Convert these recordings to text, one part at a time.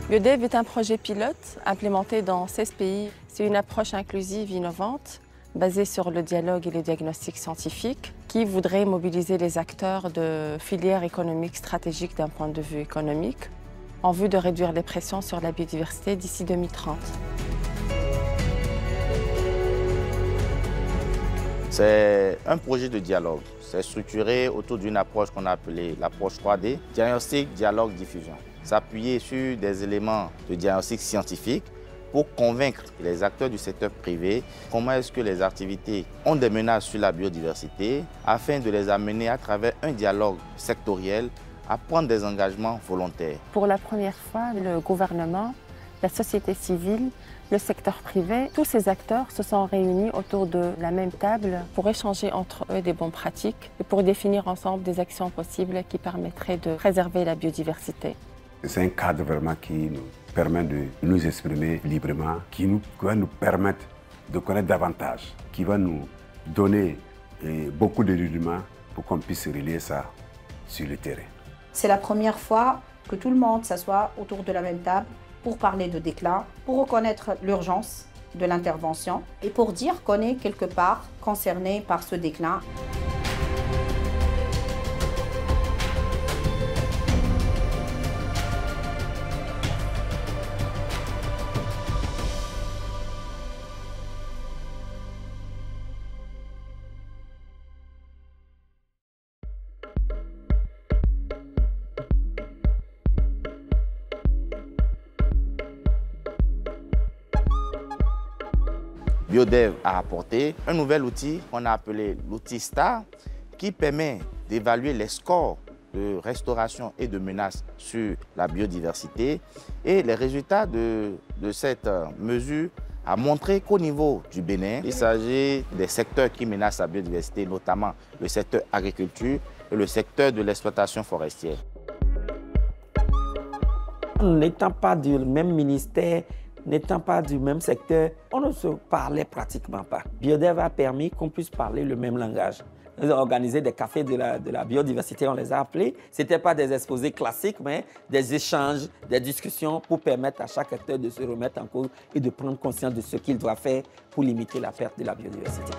BioDev est un projet pilote implémenté dans 16 pays. C'est une approche inclusive innovante basée sur le dialogue et les diagnostics scientifiques qui voudrait mobiliser les acteurs de filières économiques stratégiques d'un point de vue économique en vue de réduire les pressions sur la biodiversité d'ici 2030. C'est un projet de dialogue. C'est structuré autour d'une approche qu'on a appelée l'approche 3D, diagnostic, dialogue, diffusion. S'appuyer sur des éléments de diagnostic scientifique pour convaincre les acteurs du secteur privé comment est-ce que les activités ont des menaces sur la biodiversité afin de les amener à travers un dialogue sectoriel à prendre des engagements volontaires. Pour la première fois, le gouvernement, la société civile, le secteur privé, tous ces acteurs se sont réunis autour de la même table pour échanger entre eux des bonnes pratiques et pour définir ensemble des actions possibles qui permettraient de préserver la biodiversité. C'est un cadre vraiment qui nous permet de nous exprimer librement, qui va nous permettre de connaître davantage, qui va nous donner beaucoup de rudiments pour qu'on puisse relier ça sur le terrain. C'est la première fois que tout le monde s'assoit autour de la même table pour parler de déclin, pour reconnaître l'urgence de l'intervention et pour dire qu'on est quelque part concerné par ce déclin. BioDev a apporté un nouvel outil qu'on a appelé l'outil STAR qui permet d'évaluer les scores de restauration et de menaces sur la biodiversité. Et les résultats de cette mesure a montré qu'au niveau du Bénin, il s'agit des secteurs qui menacent la biodiversité, notamment le secteur agriculture et le secteur de l'exploitation forestière. N'étant pas du même ministère, n'étant pas du même secteur, on ne se parlait pratiquement pas. BioDev a permis qu'on puisse parler le même langage. Nous avons organisé des cafés de la biodiversité, on les a appelés. Ce n'étaient pas des exposés classiques, mais des échanges, des discussions pour permettre à chaque acteur de se remettre en cause et de prendre conscience de ce qu'il doit faire pour limiter la perte de la biodiversité.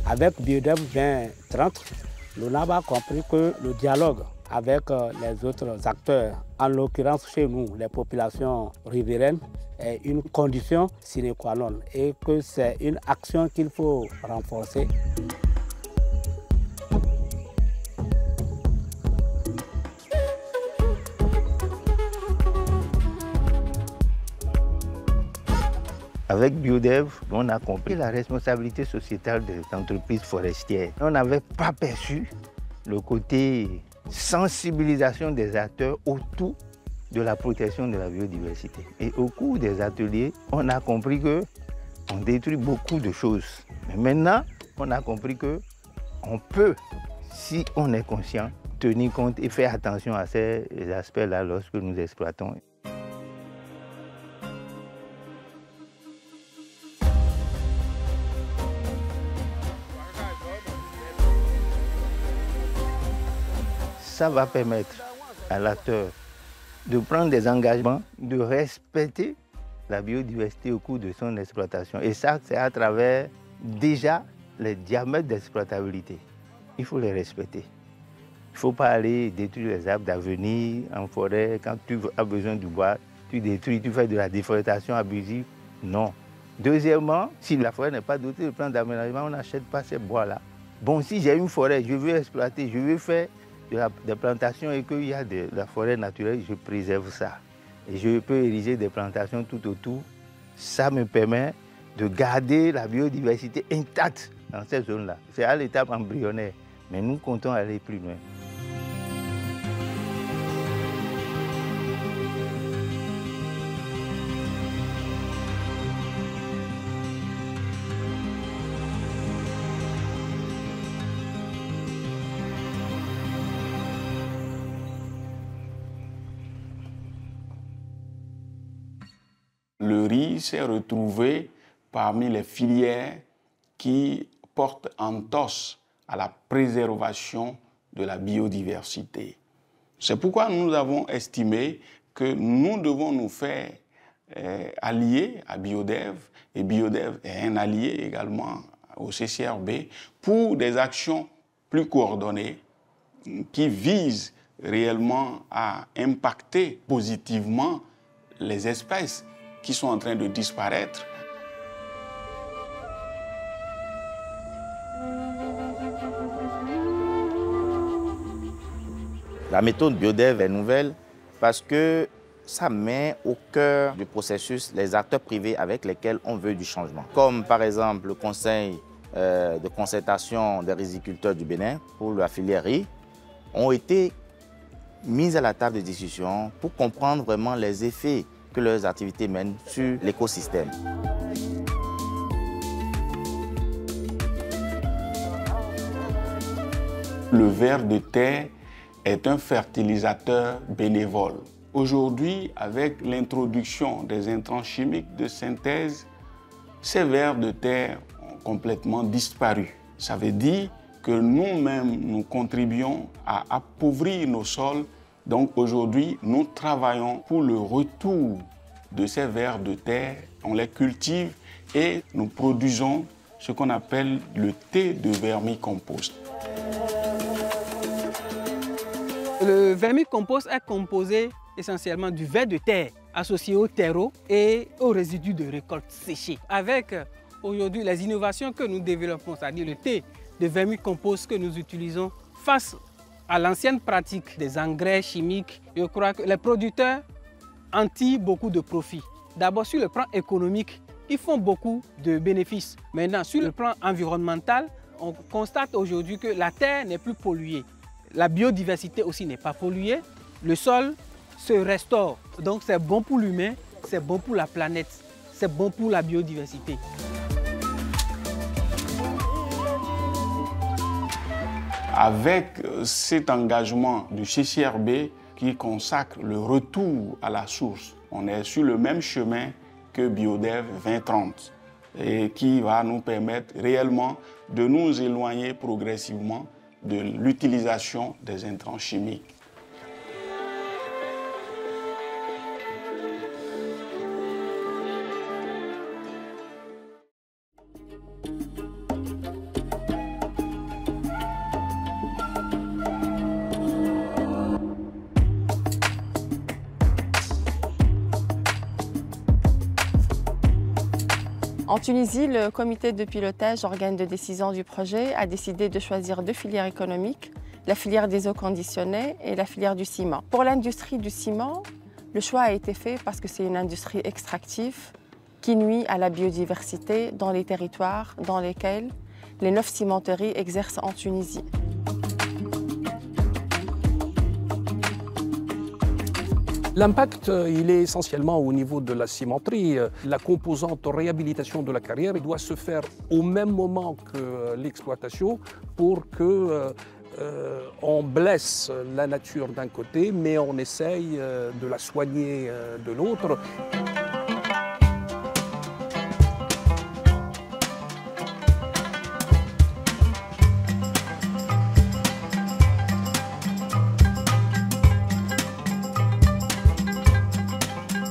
Avec BioDev 2030, l'ONAB a compris que le dialogue avec les autres acteurs, en l'occurrence chez nous, les populations riveraines, est une condition sine qua non et que c'est une action qu'il faut renforcer. Avec BioDev, on a compris la responsabilité sociétale des entreprises forestières. On n'avait pas perçu le côté sensibilisation des acteurs autour de la protection de la biodiversité. Et au cours des ateliers, on a compris qu'on détruit beaucoup de choses. Mais maintenant, on a compris qu'on peut, si on est conscient, tenir compte et faire attention à ces aspects-là lorsque nous exploitons. Ça va permettre à l'acteur de prendre des engagements, de respecter la biodiversité au cours de son exploitation. Et ça, c'est à travers déjà les diamètres d'exploitabilité. Il faut les respecter. Il ne faut pas aller détruire les arbres d'avenir en forêt. Quand tu as besoin du bois, tu détruis, tu fais de la déforestation abusive. Non. Deuxièmement, si la forêt n'est pas dotée de plan d'aménagement, on n'achète pas ces bois-là. Bon, si j'ai une forêt, je veux exploiter, je veux faire des plantations et qu'il y a de la forêt naturelle, je préserve ça. Et je peux ériger des plantations tout autour. Ça me permet de garder la biodiversité intacte dans ces zones-là. C'est à l'étape embryonnaire, mais nous comptons aller plus loin. Le riz s'est retrouvé parmi les filières qui portent entorse à la préservation de la biodiversité. C'est pourquoi nous avons estimé que nous devons nous faire allier à Biodev, et Biodev est un allié également au CCRB, pour des actions plus coordonnées qui visent réellement à impacter positivement les espèces qui sont en train de disparaître. La méthode Biodev est nouvelle parce que ça met au cœur du processus les acteurs privés avec lesquels on veut du changement. Comme par exemple le Conseil de concertation des riziculteurs du Bénin pour la filière riz ont été mis à la table de discussion pour comprendre vraiment les effets que leurs activités mènent sur l'écosystème. Le ver de terre est un fertilisateur bénévole. Aujourd'hui, avec l'introduction des intrants chimiques de synthèse, ces vers de terre ont complètement disparu. Ça veut dire que nous-mêmes, nous contribuons à appauvrir nos sols. Donc aujourd'hui, nous travaillons pour le retour de ces vers de terre. On les cultive et nous produisons ce qu'on appelle le thé de vermicompost. Le vermicompost est composé essentiellement du ver de terre associé au terreau et aux résidus de récoltes séchées. Avec aujourd'hui les innovations que nous développons, c'est-à-dire le thé de vermicompost que nous utilisons face à l'ancienne pratique des engrais chimiques, je crois que les producteurs en tirent beaucoup de profit. D'abord sur le plan économique, ils font beaucoup de bénéfices. Maintenant sur le plan environnemental, on constate aujourd'hui que la terre n'est plus polluée. La biodiversité aussi n'est pas polluée. Le sol se restaure. Donc c'est bon pour l'humain, c'est bon pour la planète, c'est bon pour la biodiversité. Avec cet engagement du CCRB qui consacre le retour à la source, on est sur le même chemin que Biodev 2030 et qui va nous permettre réellement de nous éloigner progressivement de l'utilisation des intrants chimiques. En Tunisie, le comité de pilotage, organe de décision du projet, a décidé de choisir deux filières économiques, la filière des eaux conditionnées et la filière du ciment. Pour l'industrie du ciment, le choix a été fait parce que c'est une industrie extractive qui nuit à la biodiversité dans les territoires dans lesquels les 9 cimenteries exercent en Tunisie. L'impact, il est essentiellement au niveau de la cimenterie. La composante réhabilitation de la carrière doit se faire au même moment que l'exploitation pour que on blesse la nature d'un côté, mais on essaye de la soigner de l'autre.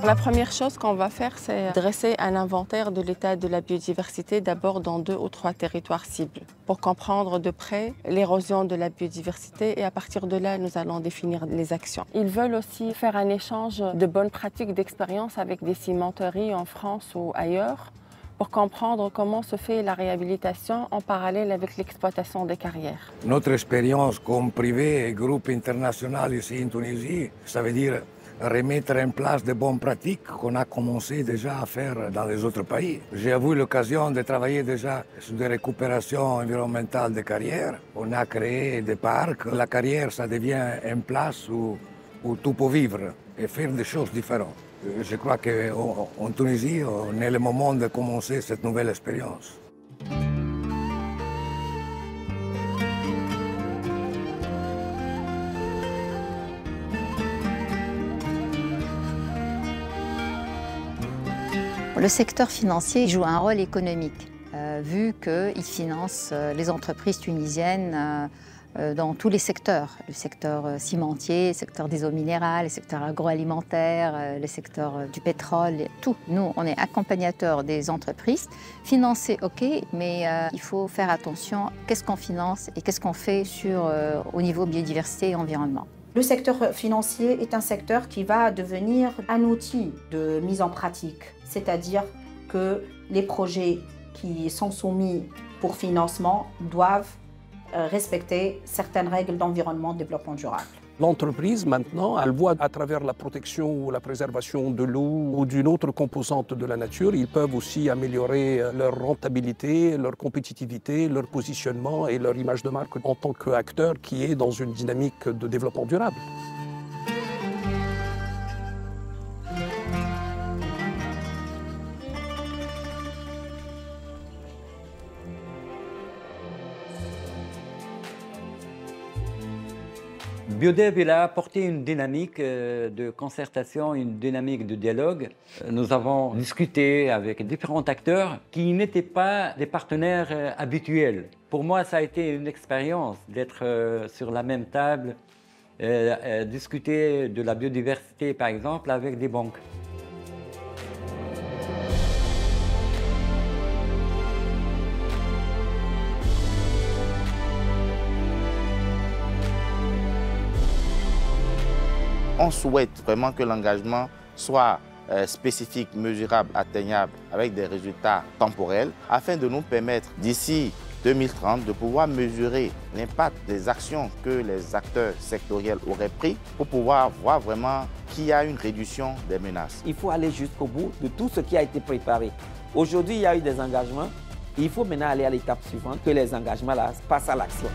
La première chose qu'on va faire, c'est dresser un inventaire de l'état de la biodiversité, d'abord dans 2 ou 3 territoires cibles, pour comprendre de près l'érosion de la biodiversité et à partir de là, nous allons définir les actions. Ils veulent aussi faire un échange de bonnes pratiques d'expérience avec des cimenteries en France ou ailleurs, pour comprendre comment se fait la réhabilitation en parallèle avec l'exploitation des carrières. Notre expérience comme privé et groupe international ici en Tunisie, ça veut dire remettre en place de bonnes pratiques qu'on a commencé déjà à faire dans les autres pays. J'ai eu l'occasion de travailler déjà sur des récupérations environnementales de carrières. On a créé des parcs. La carrière, ça devient une place où tout peut vivre et faire des choses différentes. Je crois qu'en Tunisie, on est le moment de commencer cette nouvelle expérience. Le secteur financier joue un rôle économique, vu qu'il finance les entreprises tunisiennes dans tous les secteurs. Le secteur cimentier, le secteur des eaux minérales, le secteur agroalimentaire, le secteur du pétrole, tout. Nous, on est accompagnateurs des entreprises. Financer, ok, mais il faut faire attention, qu'est-ce qu'on finance et qu'est-ce qu'on fait au niveau biodiversité et environnement. Le secteur financier est un secteur qui va devenir un outil de mise en pratique, c'est-à-dire que les projets qui sont soumis pour financement doivent respecter certaines règles d'environnement de développement durable. L'entreprise, maintenant, elle voit à travers la protection ou la préservation de l'eau ou d'une autre composante de la nature, ils peuvent aussi améliorer leur rentabilité, leur compétitivité, leur positionnement et leur image de marque en tant qu'acteur qui est dans une dynamique de développement durable. Biodev, il a apporté une dynamique de concertation, une dynamique de dialogue. Nous avons discuté avec différents acteurs qui n'étaient pas des partenaires habituels. Pour moi, ça a été une expérience d'être sur la même table, discuter de la biodiversité, par exemple, avec des banques. On souhaite vraiment que l'engagement soit spécifique, mesurable, atteignable, avec des résultats temporels, afin de nous permettre d'ici 2030 de pouvoir mesurer l'impact des actions que les acteurs sectoriels auraient pris pour pouvoir voir vraiment qu'il y a une réduction des menaces. Il faut aller jusqu'au bout de tout ce qui a été préparé. Aujourd'hui, il y a eu des engagements. Il faut maintenant aller à l'étape suivante, que les engagements là passent à l'action.